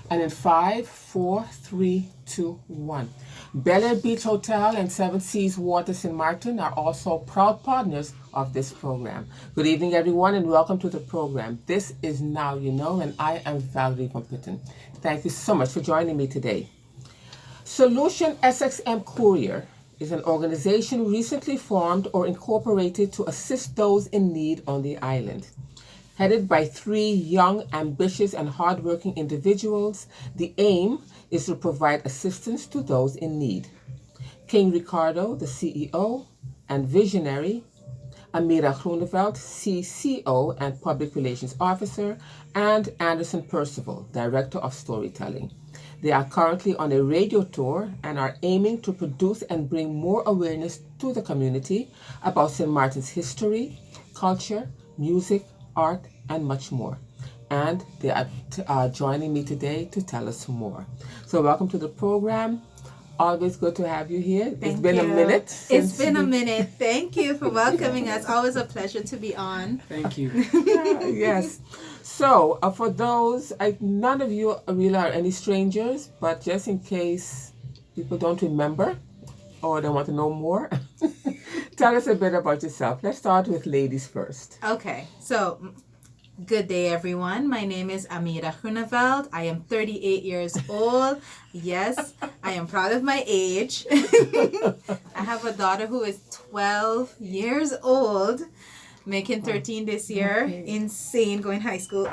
And in 5, 4, 3, 2, 1. Bel Air Beach Hotel and Seven Seas Water St. Maarten are also proud partners of this program. Good evening, everyone, and welcome to the program. This is Now You Know, and I am Valerie from Putten. Thank you so much for joining me today. Solution SXC Courier is an organization recently formed or incorporated to assist those in need on the island. Headed by 3 young, ambitious, and hardworking individuals, the aim is to provide assistance to those in need. King Ricardo, the CEO and visionary, Amira, CCO and Public Relations Officer, and Anderson Percival, Director of Storytelling. They are currently on a radio tour and are aiming to produce and bring more awareness to the community about St. Maarten's history, culture, music, art, and much more. And they are joining me today to tell us more. So welcome to the program. Always good to have you here. It's been a minute. It's been a minute. Thank you for welcoming us. Always a pleasure to be on. Thank you. Yes. So for those, none of you really are any strangers, but just in case people don't remember or they want to know more, tell us a bit about yourself. Let's start with ladies first. Okay. So, good day, everyone. My name is Amira. I am 38 years old. Yes, I am proud of my age. I have a daughter who is 12 years old, making 13 this year. Okay. Insane, going high school.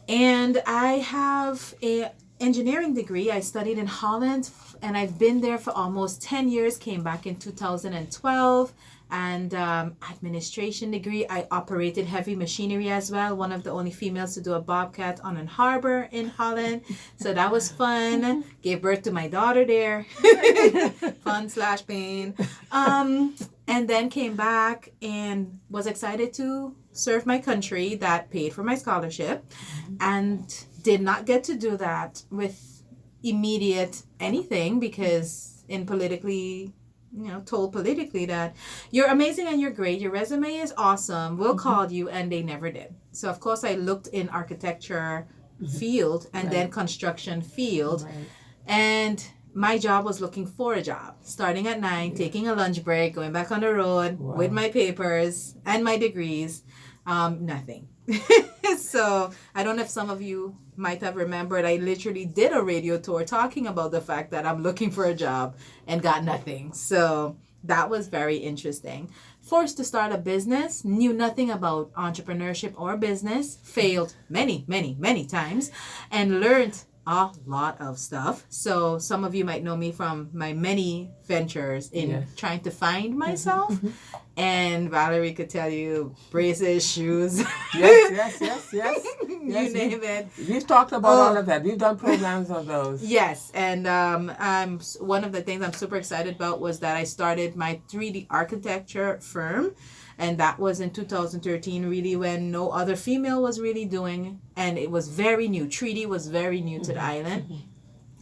And I have a engineering degree. I studied in Holland, and I've been there for almost 10 years. Came back in 2012. And administration degree. I operated heavy machinery as well. One of the only females to do a bobcat on an harbor in Holland. So that was fun. Gave birth to my daughter there. Fun/pain. And then came back and was excited to serve my country that paid for my scholarship. And did not get to do that with immediate anything because told politically that you're amazing and you're great, your resume is awesome, we'll call you, and they never did. So of course I looked in architecture field and then construction field, and my job was looking for a job, starting at 9, taking a lunch break, going back on the road with my papers and my degrees, nothing. So I don't know if some of you might have remembered, I literally did a radio tour talking about the fact that I'm looking for a job and got nothing. So that was very interesting. Forced to start a business, knew nothing about entrepreneurship or business, failed many, many, many times, and learned a lot of stuff. So some of you might know me from my many ventures in trying to find myself. And Valerie could tell you braces, shoes. Yes. You name it. We've talked about all of that. We've done programs on those. Yes. And I'm one of the things I'm super excited about was that I started my 3D architecture firm. And that was in 2013, really when no other female was really doing. And it was very new. 3D was very new to the island.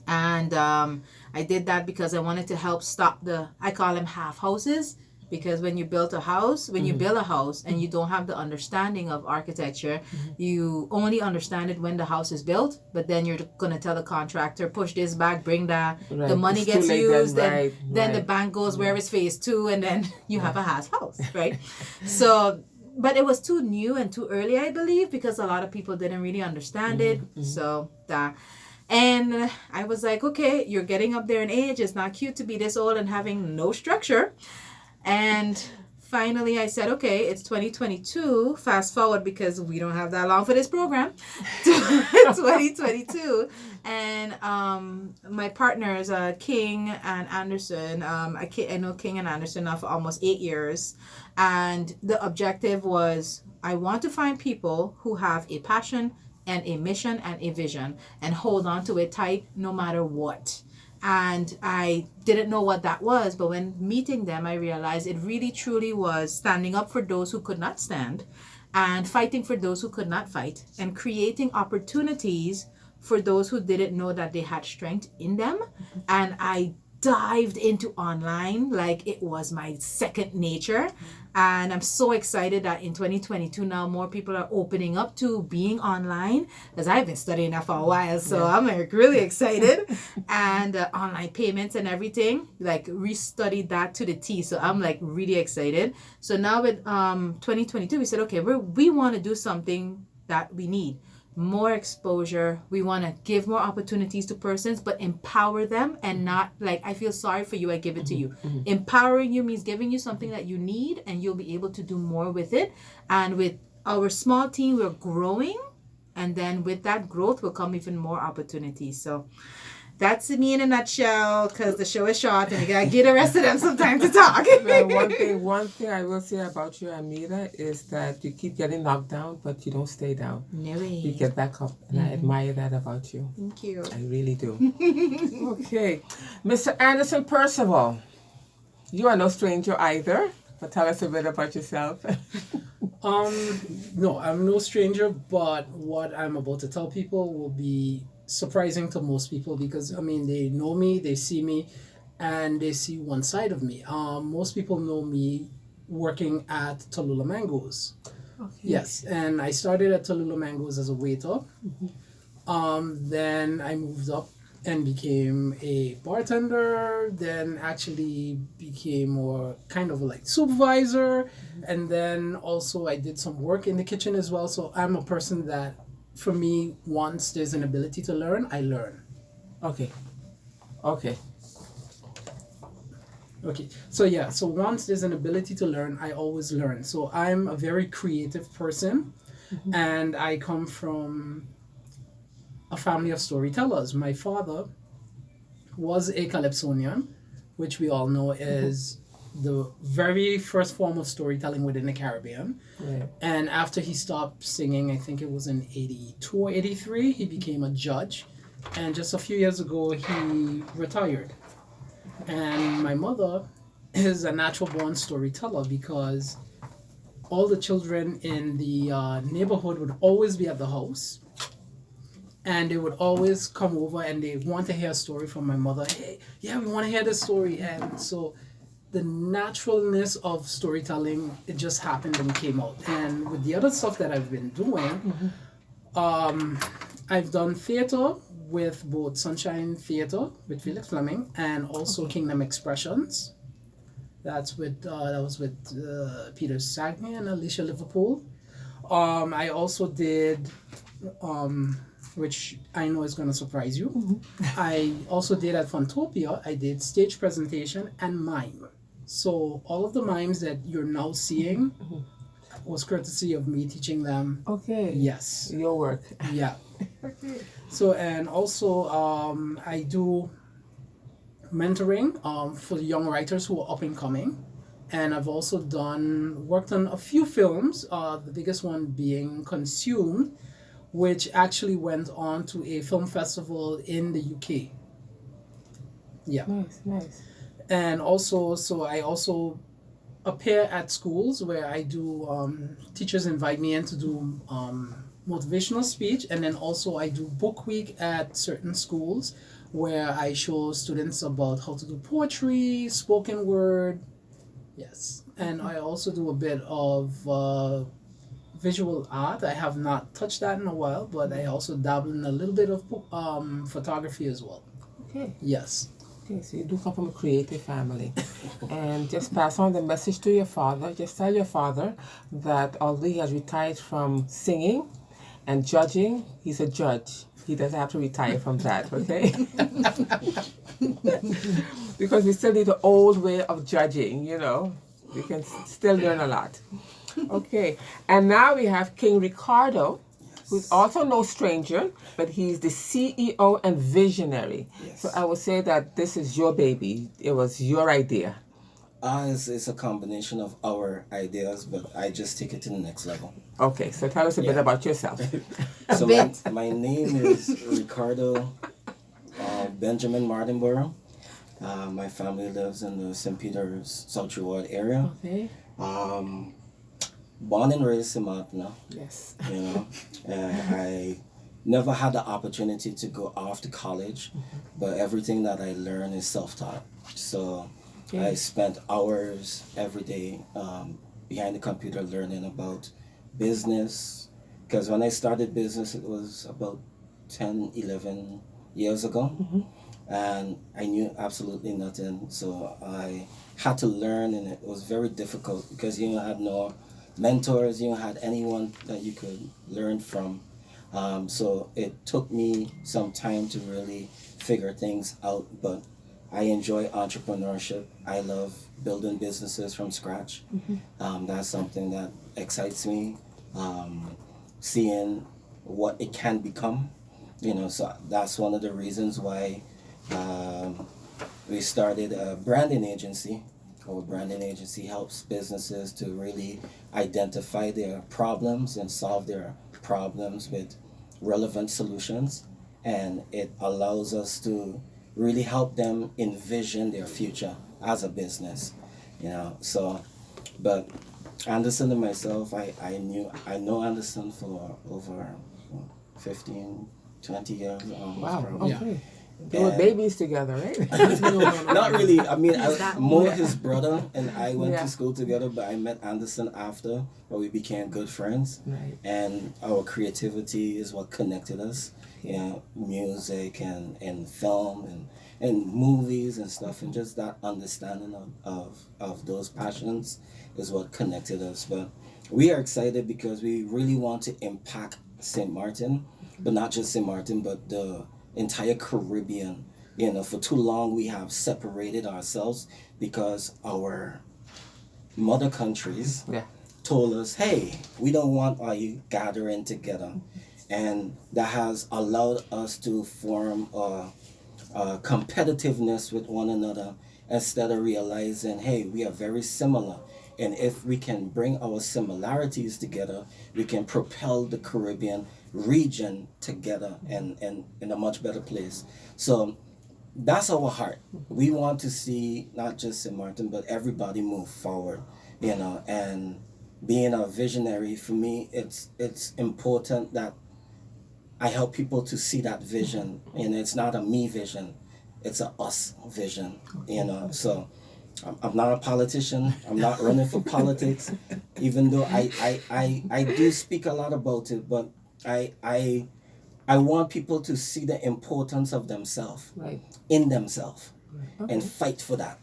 And I did that because I wanted to help stop I call them half houses. Because when you build a house and you don't have the understanding of architecture, you only understand it when the house is built. But then you're going to tell the contractor, push this back, bring that. Right. The money gets used. Then the bank goes, where is phase 2? And then you have a half house, right? So, but it was too new and too early, I believe, because a lot of people didn't really understand it. So that. And I was like, okay, you're getting up there in age. It's not cute to be this old and having no structure. And finally I said, okay, it's 2022. Fast forward because we don't have that long for this program. 2022. And my partners, King and Anderson, I know King and Anderson now for almost 8 years. And the objective was, I want to find people who have a passion and a mission and a vision and hold on to it tight no matter what. And I didn't know what that was, but when meeting them, I realized it really truly was standing up for those who could not stand and fighting for those who could not fight and creating opportunities for those who didn't know that they had strength in them. And I dived into online like it was my second nature. And I'm so excited that in 2022 now more people are opening up to being online, because I've been studying that for a while. So I'm like really excited. And online payments and everything, like restudied that to the T. So I'm like really excited. So now with 2022, we said, okay, we want to do something that we need. More exposure. We want to give more opportunities to persons, but empower them and not like, I feel sorry for you, I give it to you. Empowering you means giving you something that you need and you'll be able to do more with it. And with our small team, we're growing. And then with that growth will come even more opportunities. So that's me in a nutshell, because the show is short and you gotta give the rest of them some time to talk. Well, one thing I will say about you, Amira, is that you keep getting knocked down, but you don't stay down. No way. You get back up, and I admire that about you. Thank you. I really do. Okay. Mr. Anderson Percival, you are no stranger either, but tell us a bit about yourself. No, I'm no stranger, but what I'm about to tell people will be surprising to most people, because I mean, they know me, they see me, and they see one side of me. Most people know me working at Tallulah Mangoes. Okay. Yes, and I started at Tallulah Mangoes as a waiter. Then I moved up and became a bartender, then actually became more kind of like supervisor, and then also I did some work in the kitchen as well. So I'm a person that, for me, once there's an ability to learn, I learn. Okay. So yeah, so once there's an ability to learn, I always learn. So I'm a very creative person, and I come from a family of storytellers. My father was a calypsonian, which we all know is the very first form of storytelling within the Caribbean. Right. And after he stopped singing, I think it was in 82 or 83, he became a judge. And just a few years ago, he retired. And my mother is a natural born storyteller, because all the children in the neighborhood would always be at the house. And they would always come over and they want to hear a story from my mother. Hey, yeah, we want to hear this story. And so the naturalness of storytelling, it just happened and came out. And with the other stuff that I've been doing, I've done theater with both Sunshine Theater with Felix Fleming and also Kingdom Expressions. That was with Peter Sagney and Alicia Liverpool. I also did, which I know is going to surprise you. I also did at Funtopia, I did stage presentation and mime. So all of the mimes that you're now seeing was courtesy of me teaching them. Okay. Yes. Your work. Yeah. Okay. So, and also I do mentoring for young writers who are up and coming. And I've also worked on a few films, the biggest one being Consumed, which actually went on to a film festival in the UK. Yeah. Nice. And also, so I also appear at schools where I do, teachers invite me in to do motivational speech. And then also I do book week at certain schools where I show students about how to do poetry, spoken word. Yes. And I also do a bit of visual art. I have not touched that in a while, but I also dabble in a little bit of photography as well. Okay. Yes. Okay, so you do come from a creative family. And just pass on the message to your father. Just tell your father that although he has retired from singing and judging, he's a judge. He doesn't have to retire from that, okay? Because we still need the old way of judging, you know. We can still learn a lot. Okay, and now we have King Ricardo, who's also no stranger, but he's the CEO and visionary. Yes. So I would say that this is your baby. It was your idea. It's a combination of our ideas, but I just take it to the next level. Okay, so tell us a bit about yourself. So my name is Ricardo Benjamin Martinborough. My family lives in the St. Peter's South Ward area. Okay. Born and raised in Maarten, Yes. you know. I never had the opportunity to go off to college, but everything that I learned is self-taught. So I spent hours every day behind the computer learning about business. Because when I started business, it was about 10, 11 years ago. And I knew absolutely nothing. So I had to learn, and it was very difficult because you had no mentors, you had anyone that you could learn from. So it took me some time to really figure things out, but I enjoy entrepreneurship. I love building businesses from scratch. That's something that excites me. Seeing what it can become, so that's one of the reasons why we started a branding agency. Our branding agency helps businesses to really identify their problems and solve their problems with relevant solutions, and it allows us to really help them envision their future as a business, so. But Anderson and myself, I know Anderson for over 15, 20 years. Wow. Probably. Okay. They were babies together, right? Not really. I mean, Mo, his brother, and I went to school together, but I met Anderson after, but we became good friends. Right. And our creativity is what connected us. Music and film and movies and stuff, and just that understanding of those passions is what connected us. But we are excited because we really want to impact St. Martin, but not just St. Martin, but the entire Caribbean. For too long we have separated ourselves because our mother countries told us, hey, we don't want you gathering together. And that has allowed us to form a competitiveness with one another instead of realizing, hey, we are very similar. And if we can bring our similarities together, we can propel the Caribbean region together and in a much better place. So that's our heart. We want to see not just St. Martin, but everybody move forward, and being a visionary, for me, it's important that I help people to see that vision, and it's not a me vision, it's a us vision, so I'm not a politician. I'm not running for politics, even though I do speak a lot about it, but I want people to see the importance of themselves, in themselves, and fight for that,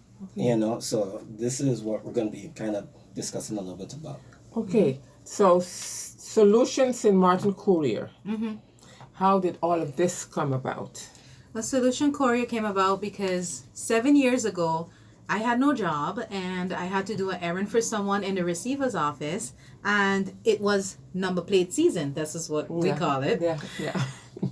so this is what we're going to be kind of discussing a little bit about. Okay, so Solutions in Maarten Courier. How did all of this come about? The Solution Courier came about because 7 years ago, I had no job and I had to do an errand for someone in the receiver's office, and it was number plate season. This is what we call it. Yeah.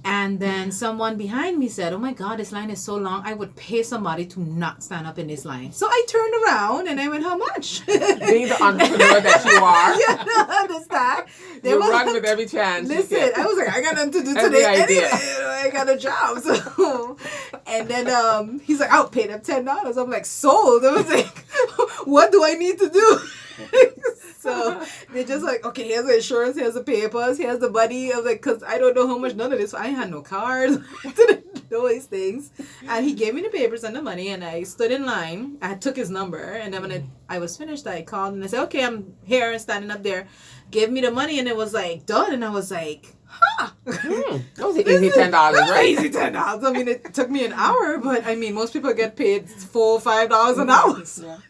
And then someone behind me said, oh my God, this line is so long, I would pay somebody to not stand up in this line. So I turned around and I went, how much? Being the entrepreneur that you are. You understand? You run with every chance. Listen, I was like, I got nothing to do today anyway. I got a job. So, and then he's like, I'll pay them $10. I'm like, sold. I was like, what do I need to do? So they're just like, okay, here's the insurance, here's the papers, here's the money. I was like, because I don't know how much none of this. I had no card. I didn't know these things. And he gave me the papers and the money, and I stood in line. I took his number, and then when I was finished, I called and I said, okay, I'm here and standing up there. Gave me the money, and it was like done. And I was like, huh. That was an easy $10, right? Easy $10. I mean, it took me an hour, but I mean, most people get paid $4, $5 an hour.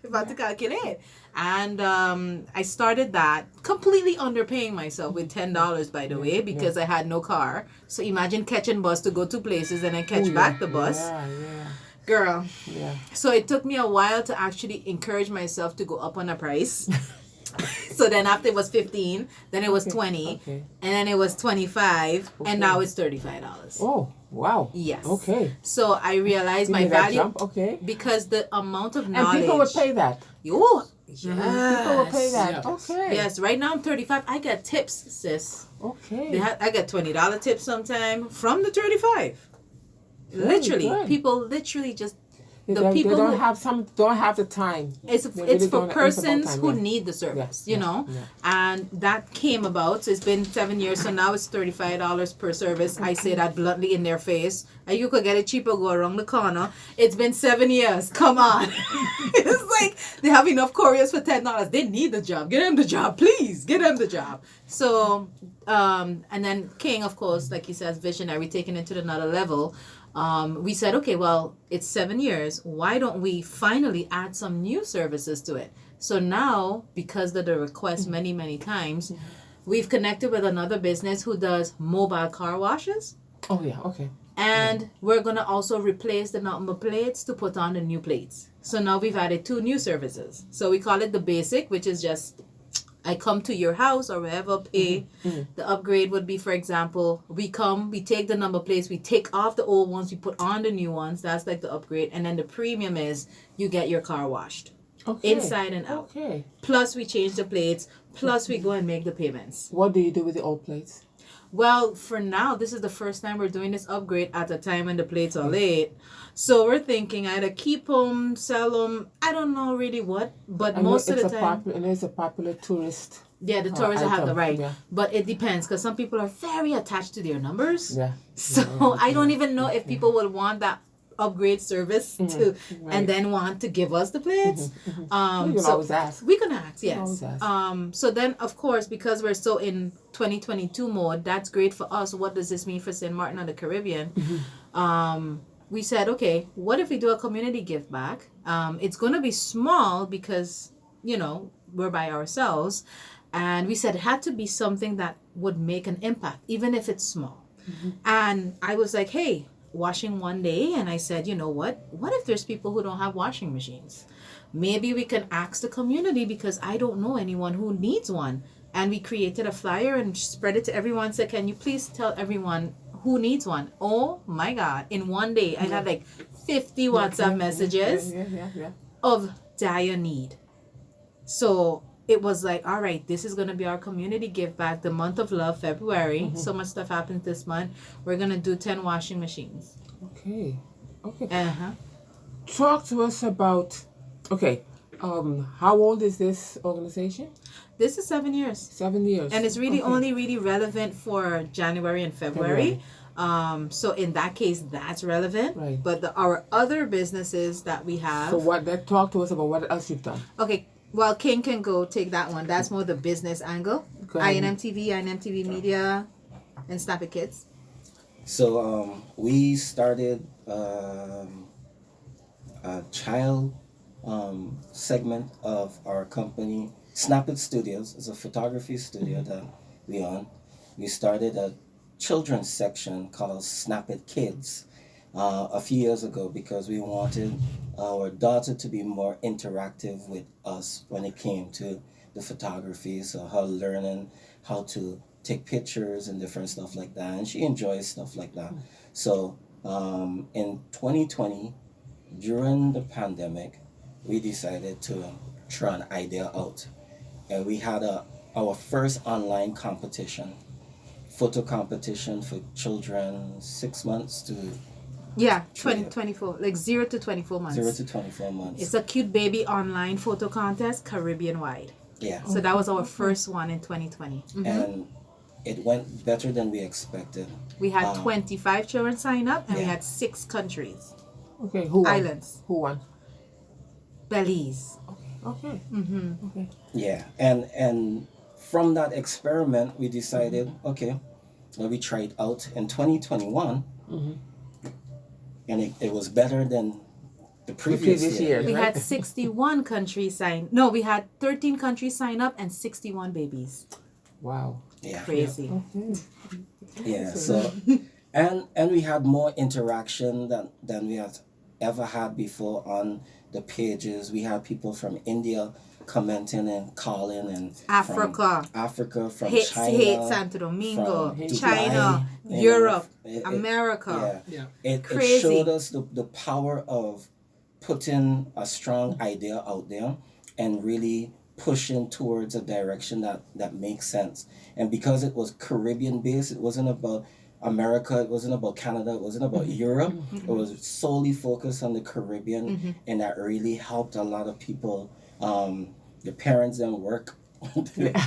If I had to calculate. And I started that completely underpaying myself with $10, by the way, because I had no car. So imagine catching bus to go to places and then catch back the bus. Yeah. Girl. Yeah. So it took me a while to actually encourage myself to go up on the price. So then after it was 15, then it was 20, and then it was 25, and now it's $35. Oh, wow. Yes. Okay. So I realized my value, because the amount of knowledge. And people would pay that. Yes. People will pay that. Yes. Okay. Yes. Right now I'm 35. I get tips, sis. Okay. I get $20 tips sometime from the 35. Literally, good. people literally just the people don't who don't have the time. it's They it's really for don't- persons it's about who time, need the service, Yeah, you yeah, know, yeah. and that came about. So it's been 7 years, so now it's $35 per service. I say that bluntly in their face, and you could get it cheaper. Go around the corner. It's been 7 years. Come on, it's like they have enough couriers for $10. They need the job. Get them the job, please. Get them the job. So, and then King, of course, like he says, visionary, taking it to another level. We said, okay, well, it's 7 years. Why don't we finally add some new services to it? So now, because of the request many, many times, we've connected with another business who does mobile car washes. Oh yeah, okay. And we're going to also replace the number plates to put on the new plates. So now we've added 2 new services. So we call it the basic, which is just I come to your house or wherever, pay. The upgrade would be, for example, we come, we take the number plates, we take off the old ones, we put on the new ones. That's like the upgrade. And then the premium is you get your car washed. Okay. Inside and out. Okay. Plus we change the plates. Plus we go and make the payments. What do you do with the old plates? Well, for now, this is the first time we're doing this upgrade at a time when the plates are late. So we're thinking either keep them, sell them. I don't know really what, but I know most of it's the a time, and it's a popular tourist. yeah, the tourists have the item, right. yeah. But it depends because some people are very attached to their numbers. Yeah. So I don't even know if people will want that upgrade service to right. and then want to give us the plates. You can So always ask. we can ask, yes. always ask. So then, of course, because we're so in 2022 mode, that's great for us. What does this mean for St. Martin and the Caribbean? We said, okay, what if we do a community give back? It's going to be small because, you know, we're by ourselves. And we said it had to be something that would make an impact, even if it's small. And I was like, hey, washing one day. And I said, you know what? What if there's people who don't have washing machines? Maybe we can ask the community because I don't know anyone who needs one. And we created a flyer and spread it to everyone. Said, can you please tell everyone who needs one? Oh my God. In one day, I had like 50 WhatsApp messages of dire need. So it was like, all right, this is going to be our community give back, the month of love, February. So much stuff happens this month. We're going to do 10 washing machines. Okay. Okay. Uh-huh. Talk to us about, okay, how old is this organization? This is 7 years. 7 years. And it's really Okay. only really relevant for January and February. So in that case, that's relevant. Right. But our other businesses that we have. So talk to us about what else you've done. Okay. Well, King can go take that one. That's more the business angle. Go ahead. INM TV Media, and SnapiT Kidz. So we started a child segment of our company. SnapiT Studios is a photography studio that we own. We started a children's section called SnapiT Kidz a few years ago because we wanted our daughter to be more interactive with us when it came to the photography, so her learning how to take pictures and different stuff like that, and she enjoys stuff like that. So in 2020, during the pandemic, we decided to try an idea out, and we had our first online competition, photo competition for children 6 months to Yeah, 24, like 0 to 24 months. 0 to 24 months. It's a cute baby online photo contest, Caribbean wide. Yeah. So that was our first one in 2020. And it went better than we expected. We had 25 children sign up, and we Yeah. had 6 countries, Okay, who won? islands, Who won? Belize. Okay. Okay. Yeah. And from that experiment, we decided, okay, well, we tried out in 2021, and it was better than the previous year. We right? had 61 countries sign. No, we had 13 countries sign up and 61 babies. Wow. Yeah. Crazy. Yeah. So, and we had more interaction than we had ever had before on the pages. We had people from India commenting and calling, and Africa. from Africa, from Hate, China, Santo Domingo, from China, Dubai, you know, Europe, it- America. Yeah. Yeah. It Crazy. showed us the power of putting a strong idea out there and really pushing towards a direction that makes sense. And because it was Caribbean based, it wasn't about America. It wasn't about Canada. It wasn't about Europe. It was solely focused on the Caribbean, and that really helped a lot of people. The parents then work.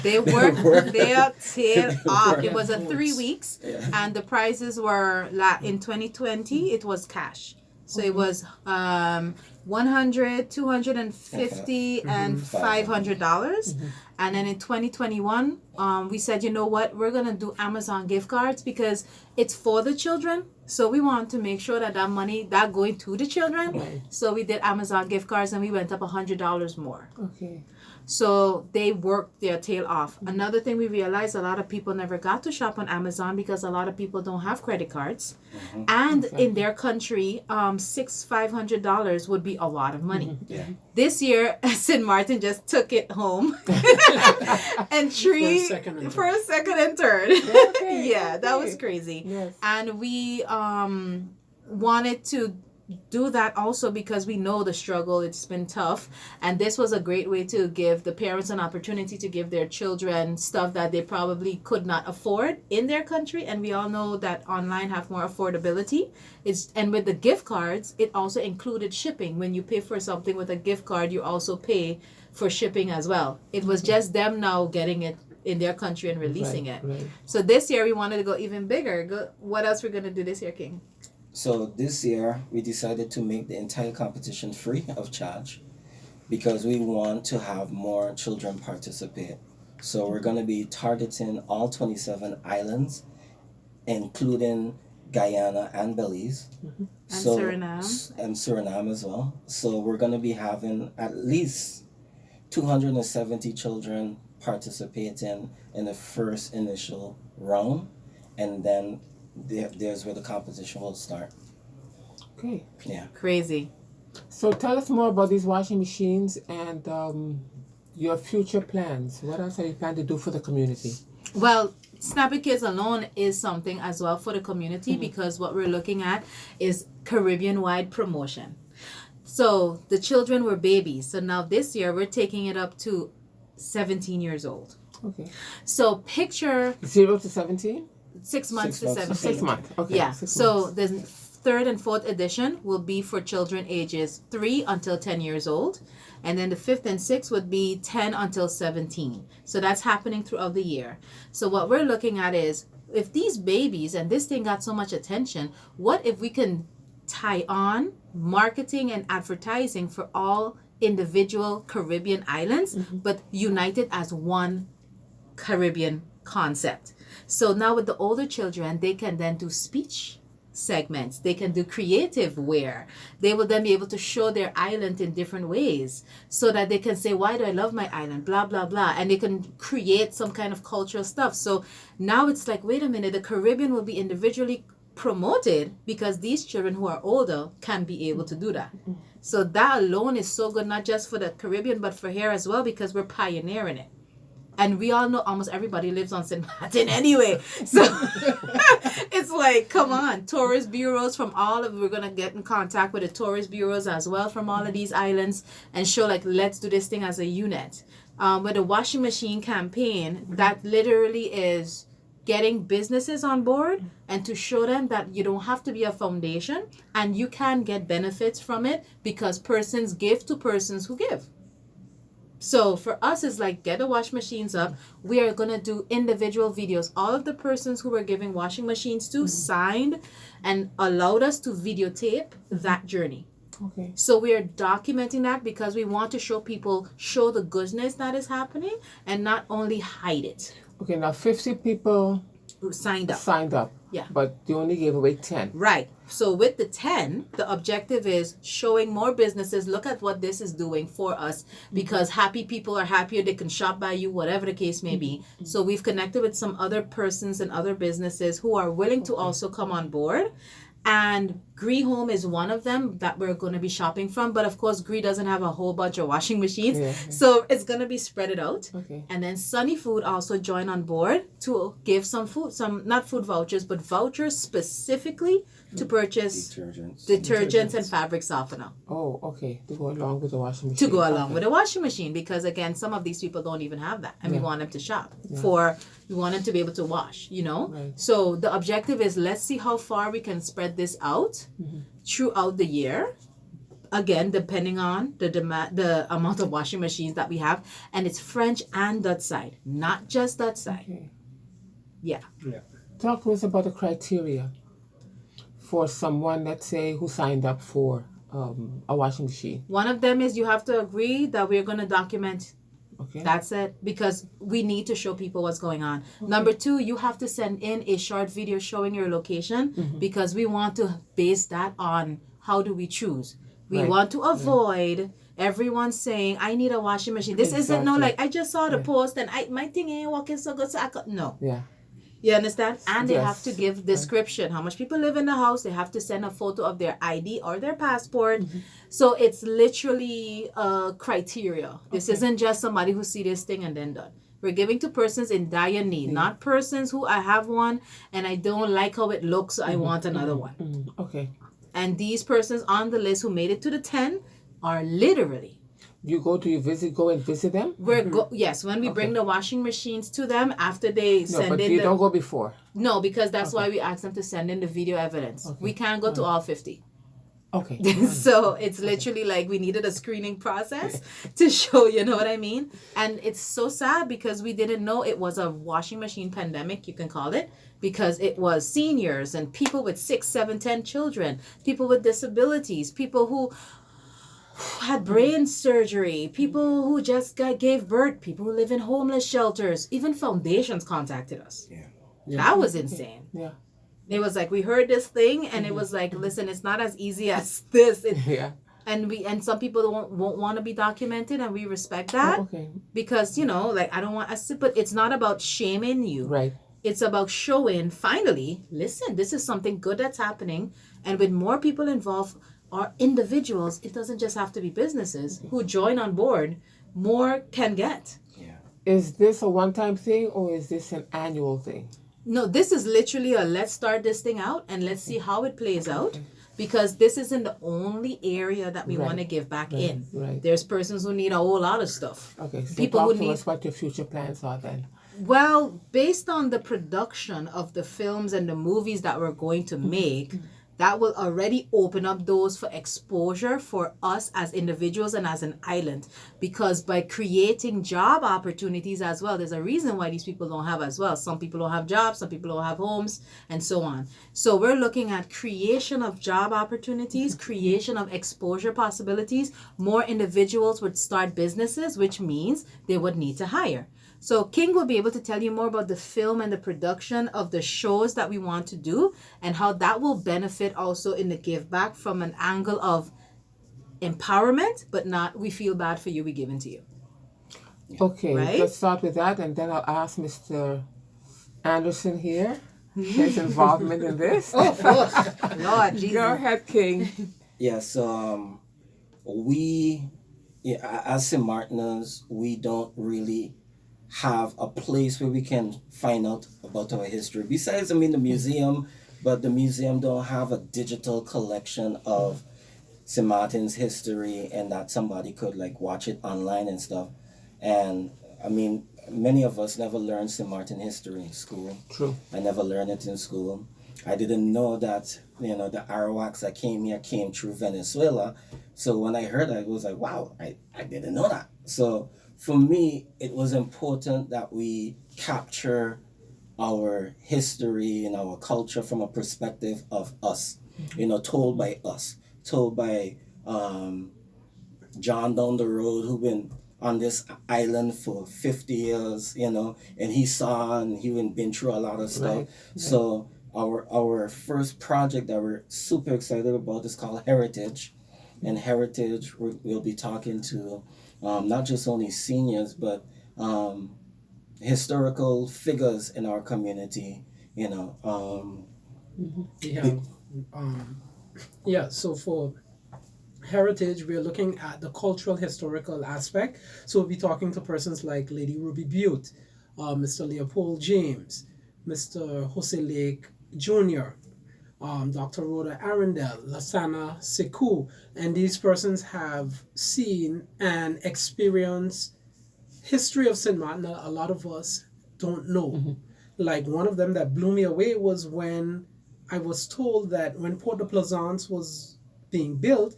They worked their tail off. It was a 3 weeks, Yeah. and the prizes were in 2020. It was cash, so it was $100, $250, and $500. And then in 2021, we said, you know what, we're gonna do Amazon gift cards because it's for the children. So we want to make sure that money that going to the children. Right. So we did Amazon gift cards, and we went up $100 more. Okay. So they worked their tail off. Another thing we realized, a lot of people never got to shop on Amazon because a lot of people don't have credit cards. And in their country, $500 would be a lot of money. Yeah. This year, St. Martin just took it home and for a second and third. Okay, Yeah, that okay. was crazy. Yes. And we wanted to do that also because we know the struggle. It's been tough, and this was a great way to give the parents an opportunity to give their children stuff that they probably could not afford in their country. And we all know that online have more affordability. And with the gift cards, it also included shipping. When you pay for something with a gift card, you also pay for shipping as well. It was just them now getting it in their country and releasing it. Right. So this year we wanted to go even bigger. What else we're gonna do this year, King? So this year we decided to make the entire competition free of charge because we want to have more children participate. So we're going to be targeting all 27 islands, including Guyana and Belize. And Suriname. And Suriname as well. So we're going to be having at least 270 children participating in the first initial round, and then there's where the competition will start. Okay. Yeah. Crazy. So tell us more about these washing machines and your future plans. What else are you planning to do for the community? Well, SnapiT Kidz alone is something as well for the community because what we're looking at is Caribbean-wide promotion. So the children were babies. So now this year we're taking it up to 17 years old. Okay. So picture 0 to 17? 6 months to 6 months. 17. 6 months. Okay. Yeah. 6 So months. the third and fourth edition will be for children ages 3 until 10 years old. And then the fifth and sixth would be 10 until 17. So that's happening throughout the year. So what we're looking at is if these babies and this thing got so much attention, what if we can tie on marketing and advertising for all individual Caribbean islands, but united as one Caribbean concept. So now with the older children, they can then do speech segments. They can do creative wear. They will then be able to show their island in different ways so that they can say, why do I love my island? Blah, blah, blah. And they can create some kind of cultural stuff. So now it's like, wait a minute, the Caribbean will be individually promoted because these children who are older can be able to do that. So that alone is so good, not just for the Caribbean, but for here as well, because we're pioneering it. And we all know almost everybody lives on St. Martin anyway. So it's like, come on, tourist bureaus from we're going to get in contact with the tourist bureaus as well from all of these islands and show like, let's do this thing as a unit. With the washing machine campaign, that literally is getting businesses on board and to show them that you don't have to be a foundation and you can get benefits from it because persons give to persons who give. So for us, it's like get the washing machines up. We are going to do individual videos. All of the persons who we're giving washing machines to signed and allowed us to videotape that journey. Okay. So we are documenting that because we want to show the goodness that is happening and not only hide it. Okay, now 50 people Who signed up. Yeah. But you only gave away 10. Right. So with the 10, the objective is showing more businesses, look at what this is doing for us because happy people are happier. They can shop by you, whatever the case may be. So we've connected with some other persons and other businesses who are willing to also come on board. And Gree Home is one of them that we're going to be shopping from. But of course, Gree doesn't have a whole bunch of washing machines. Yeah. So it's going to be spread it out. Okay. And then Sunny Food also joined on board to give some food, not food vouchers, but vouchers specifically to purchase detergents and fabric softener. Oh, okay. To go along with the washing machine. To go along with the washing machine because, again, some of these people don't even have that. And we want them to shop for We want them to be able to wash, Right. So the objective is, let's see how far we can spread this out throughout the year. Again, depending on the amount of washing machines that we have. And it's French and Dutch side, not just Dutch side. Okay. Yeah. Talk to us about the criteria for someone, let's say, who signed up for a washing machine. One of them is you have to agree that we're going to document. Okay. That's it, because we need to show people what's going on. Number 2, you have to send in a short video showing your location, because we want to base that on how do we choose. We Right. want to avoid everyone saying, I need a washing machine. This isn't no Exactly. like, I just saw the post and my thing ain't working so good, so I could. No. Yeah. You understand? And they Yes. have to give description. How much people live in the house. They have to send a photo of their ID or their passport. So it's literally a criteria. This isn't just somebody who see this thing and then done. We're giving to persons in dire need, not persons who I have one and I don't like how it looks, so I want another one. Okay. And these persons on the list who made it to the 10 are literally. You go and visit them? Yes, when we bring the washing machines to them after they No, send but in you the... don't go before. No, because that's why we ask them to send in the video evidence. Okay. We can't go to all 50. Okay. So it's literally like we needed a screening process to show, you know what I mean? And it's so sad because we didn't know it was a washing machine pandemic, you can call it, because it was seniors and people with 6, 7, 10 children, people with disabilities, people who had brain surgery, people who just gave birth, people who live in homeless shelters, even foundations contacted us. Yeah. That was insane. Yeah. It was like, we heard this thing and it was like, listen, it's not as easy as this. Yeah. And some people won't want to be documented, and we respect that Okay. because, like, I don't want us to, but it's not about shaming you. Right. It's about showing, finally, listen, this is something good that's happening. And with more people involved or individuals, it doesn't just have to be businesses who join on board, more can get. Yeah. Is this a one-time thing or is this an annual thing? No, this is literally let's start this thing out and let's see how it plays out, because this isn't the only area that we Right. want to give back in. Right. There's persons who need a whole lot of stuff. Okay. So People talk who to need- us what your future plans are then. Well, based on the production of the films and the movies that we're going to make, that will already open up doors for exposure for us as individuals and as an island. Because by creating job opportunities as well, there's a reason why these people don't have as well. Some people don't have jobs, some people don't have homes, and so on. So we're looking at creation of job opportunities, creation of exposure possibilities. More individuals would start businesses, which means they would need to hire. So King will be able to tell you more about the film and the production of the shows that we want to do and how that will benefit also in the give back from an angle of empowerment, but not we feel bad for you, we give in to you. Okay. Right? Let's start with that and then I'll ask Mr. Anderson here his involvement in this. Lord Jesus. Go ahead, King. Yeah, so as St. Martiners, we don't really have a place where we can find out about our history. Besides, the museum, but the museum don't have a digital collection of St. Martin's history and that somebody could watch it online and stuff. And many of us never learned St. Martin history in school. True. I never learned it in school. I didn't know that, the Arawaks that came here came through Venezuela. So when I heard that, I was like, wow, I didn't know that. So for me, it was important that we capture our history and our culture from a perspective of us, told by us, told by John down the road who been on this island for 50 years, and he saw and he been through a lot of stuff. Right. So our first project that we're super excited about is called Heritage. And Heritage, we'll be talking to not just only seniors, but historical figures in our community, So for Heritage, we're looking at the cultural historical aspect. So we'll be talking to persons like Lady Ruby Butte, Mr. Leopold James, Mr. Jose Lake Jr., Dr. Rhoda Arundel, Lasana Sekou, and these persons have seen and experienced history of St. Martin. A lot of us don't know. Like one of them that blew me away was when I was told that when Port de Plaisance was being built,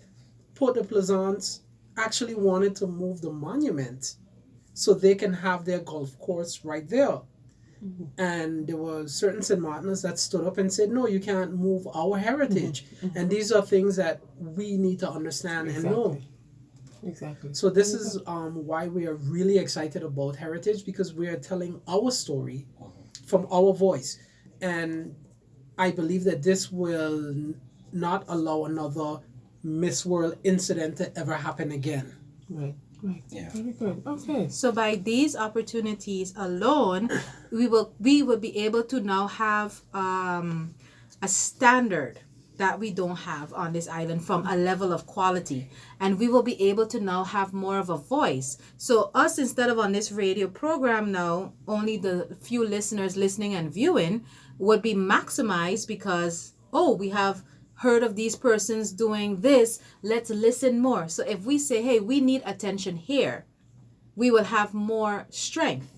Port de Plaisance actually wanted to move the monument so they can have their golf course right there. And there were certain St. Martiners that stood up and said, no, you can't move our heritage. And these are things that we need to understand and know. Exactly. So this is why we are really excited about heritage, because we are telling our story from our voice. And I believe that this will not allow another Miss World incident to ever happen again. Right. Right. Yeah. Very good. Okay. So by these opportunities alone, we will be able to now have a standard that we don't have on this island from a level of quality, and we will be able to now have more of a voice. So us, instead of on this radio program now, only the few listeners listening and viewing would be maximized because, oh, we have heard of these persons doing this, let's listen more. So if we say, hey, we need attention here, we will have more strength.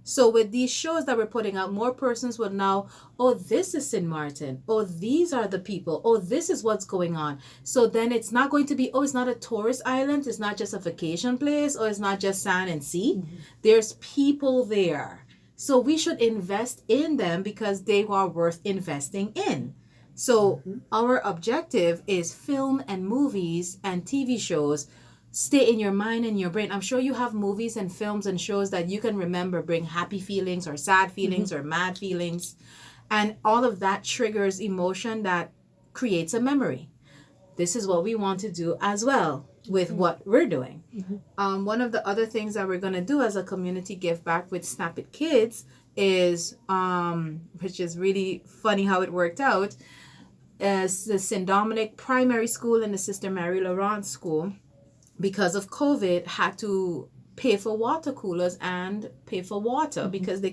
So with these shows that we're putting out, more persons will now, oh, this is St. Maarten. Oh, these are the people. Oh, this is what's going on. So then it's not going to be, oh, it's not a tourist island. It's not just a vacation place. Or it's not just sand and sea. There's people there. So we should invest in them because they are worth investing in. So our objective is film and movies and TV shows stay in your mind and your brain. I'm sure you have movies and films and shows that you can remember bring happy feelings or sad feelings or mad feelings. And all of that triggers emotion that creates a memory. This is what we want to do as well with what we're doing. One of the other things that we're going to do as a community give back with SnapiT Kidz is, which is really funny how it worked out, as the St. Dominic Primary School and the Sister Mary Laurent School, because of COVID, had to pay for water coolers and pay for water because they